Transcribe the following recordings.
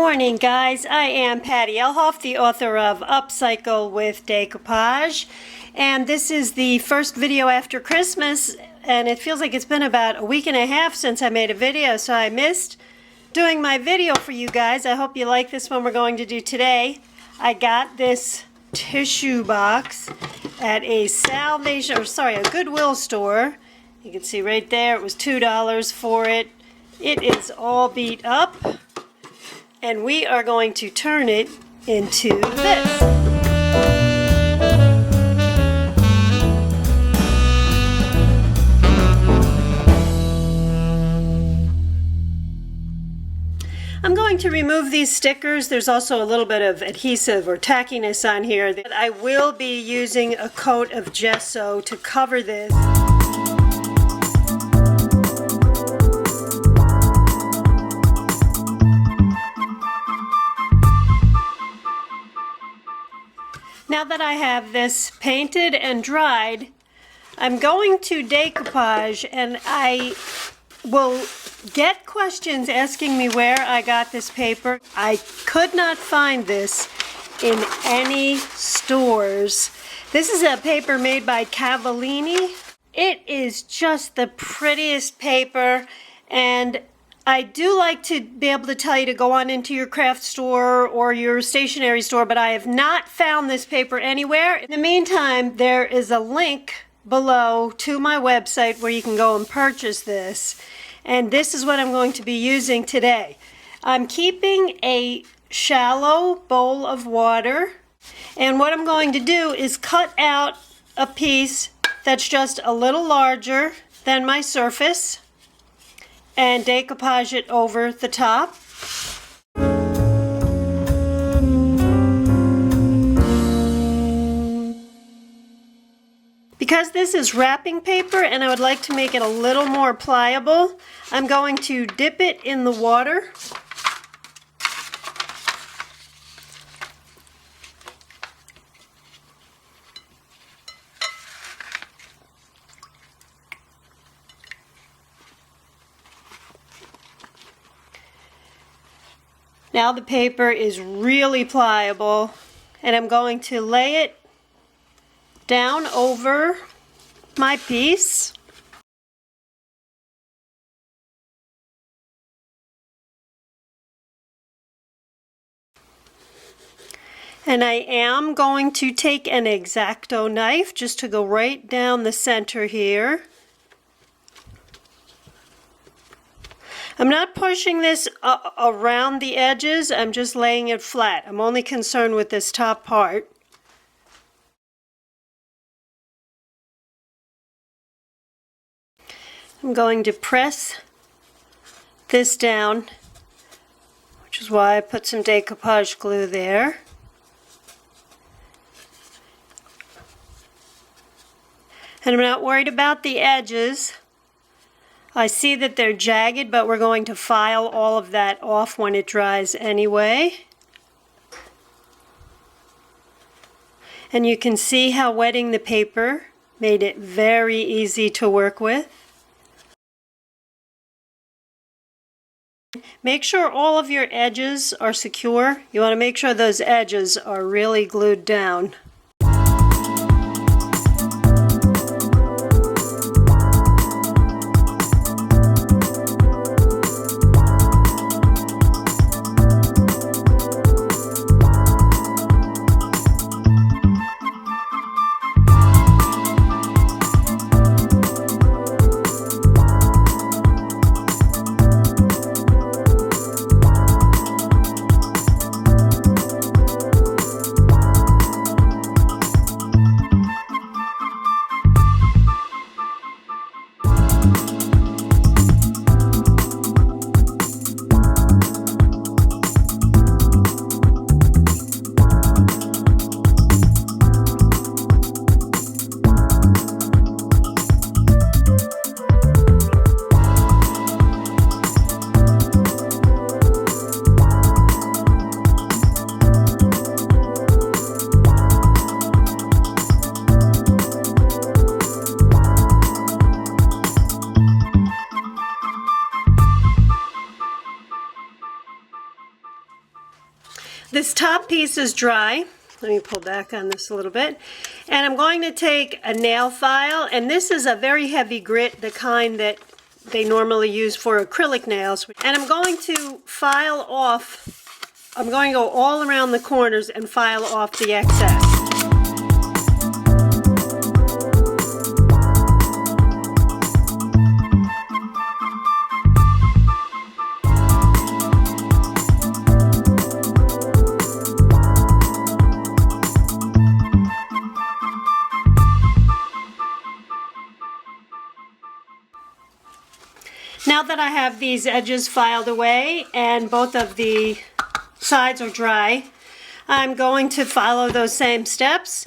morning, guys. I am Patty Elhoff, the author of Upcycle with Decoupage, and this is the first video after Christmas, and it feels like it's been about a week and a half since I made a video, so I missed doing my video for you guys. I hope you like this one we're going to do today. I got this tissue box at a a Goodwill store. You can see right there it was $2 for it. It is all beat up, and we are going to turn it into this. I'm going to remove these stickers. There's also a little bit of adhesive or tackiness on here. I will be using a coat of gesso to cover this. Now that I have this painted and dried, I'm going to decoupage, and I will get questions asking me where I got this paper. I could not find this in any stores. This is a paper made by Cavallini. It is just the prettiest paper, and I do like to be able to tell you to go on into your craft store or your stationery store, but I have not found this paper anywhere. In the meantime, there is a link below to my website where you can go and purchase this. And this is what I'm going to be using today. I'm keeping a shallow bowl of water, and what I'm going to do is cut out a piece that's just a little larger than my surface and decoupage it over the top. Because this is wrapping paper and I would like to make it a little more pliable, I'm going to dip it in the water. Now the paper is really pliable, and I'm going to lay it down over my piece. And I am going to take an X-Acto knife just to go right down the center here. I'm not pushing this around the edges, I'm just laying it flat. I'm only concerned with this top part. I'm going to press this down, which is why I put some decoupage glue there. And I'm not worried about the edges. I see that they're jagged, but we're going to file all of that off when it dries anyway. And you can see how wetting the paper made it very easy to work with. Make sure all of your edges are secure. You want to make sure those edges are really glued down. top piece is dry. Let me pull back on this a little bit. And I'm going to take a nail file, and this is a very heavy grit, the kind that they normally use for acrylic nails. And I'm going to file off, I'm going to go all around the corners and file off the excess. Now that I have these edges filed away and both of the sides are dry, I'm going to follow those same steps.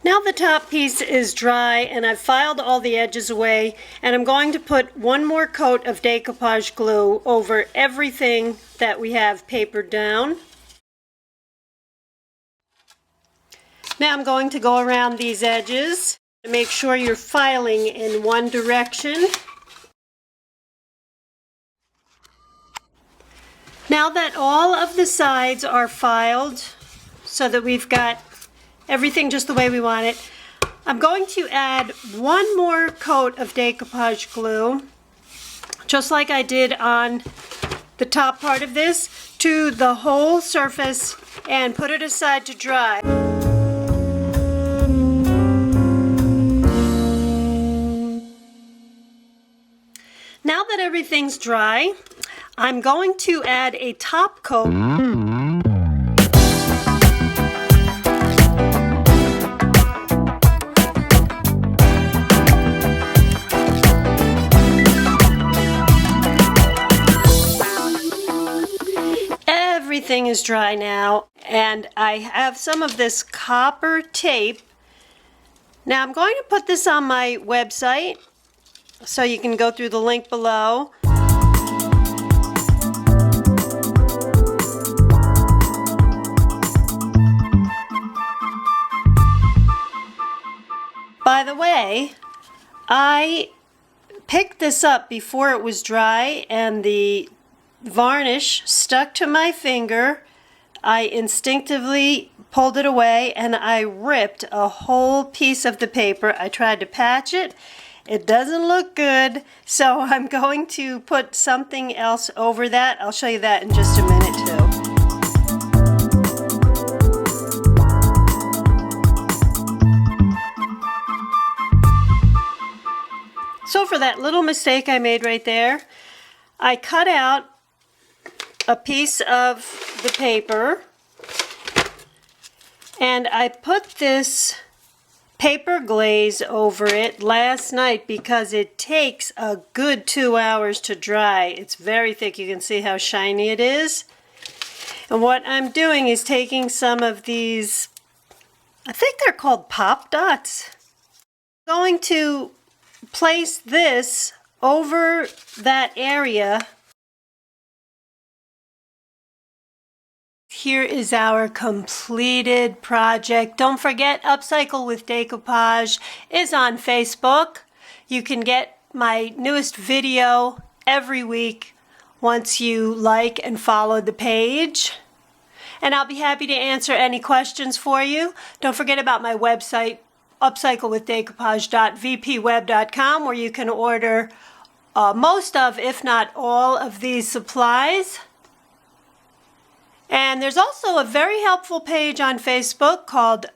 Now the top piece is dry and I've filed all the edges away, and I'm going to put one more coat of decoupage glue over everything that we have papered down. Now I'm going to go around these edges to make sure you're filing in one direction. Now that all of the sides are filed so that we've got everything just the way we want it, I'm going to add one more coat of decoupage glue, just like I did on the top part of this, to the whole surface and put it aside to dry. Now that everything's dry, I'm going to add a top coat. Everything is dry now, and I have some of this copper tape. Now I'm going to put this on my website, so you can go through the link below. By the way, I picked this up before it was dry and the varnish stuck to my finger. I instinctively pulled it away and I ripped a whole piece of the paper. I tried to patch it. It doesn't look good, so I'm going to put something else over that. I'll show you that in just a minute too. So for that little mistake I made right there, I cut out a piece of the paper and I put this paper glaze over it last night because it takes a good 2 hours to dry. It's very thick. You can see how shiny it is. And what I'm doing is taking some of these, I think they're called pop dots. I'm going to place this over that area. Here is our completed project. Don't forget, Upcycle with Decoupage is on Facebook. You can get my newest video every week once you like and follow the page. And I'll be happy to answer any questions for you. Don't forget about my website, upcyclewithdecoupage.vpweb.com, where you can order most of, if not all, of these supplies. And there's also a very helpful page on Facebook called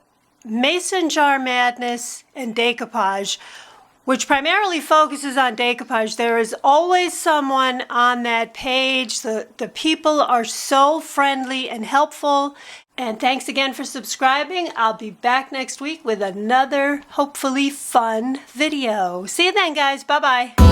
Mason Jar Madness and Decoupage, which primarily focuses on decoupage. There is always someone on that page. The people are so friendly and helpful. And thanks again for subscribing. I'll be back next week with another, hopefully fun video. See you then, guys. Bye-bye.